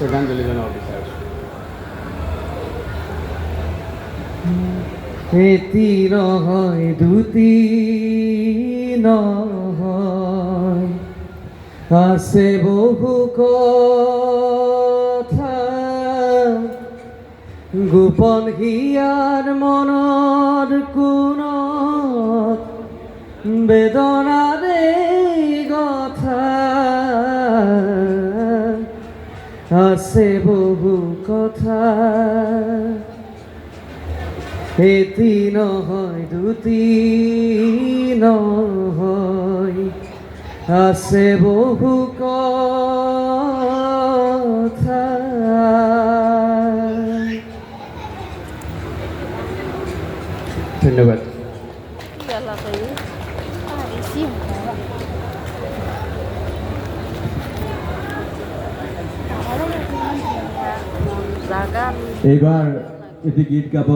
শ্ৰদ্ধাঞ্জলি জানাবো বিচাৰ। এতি নহয় দুটি নহয়, আছে বহু কথা, গোপন হিয়াৰ মনৰ কোণত বেদনাৰে কথা, আছে বহু কথা। এটি নহয় দুটি নহয়, আছে বহু কথা। ধন্যবাদ। এইবাৰ এটি গীত গাব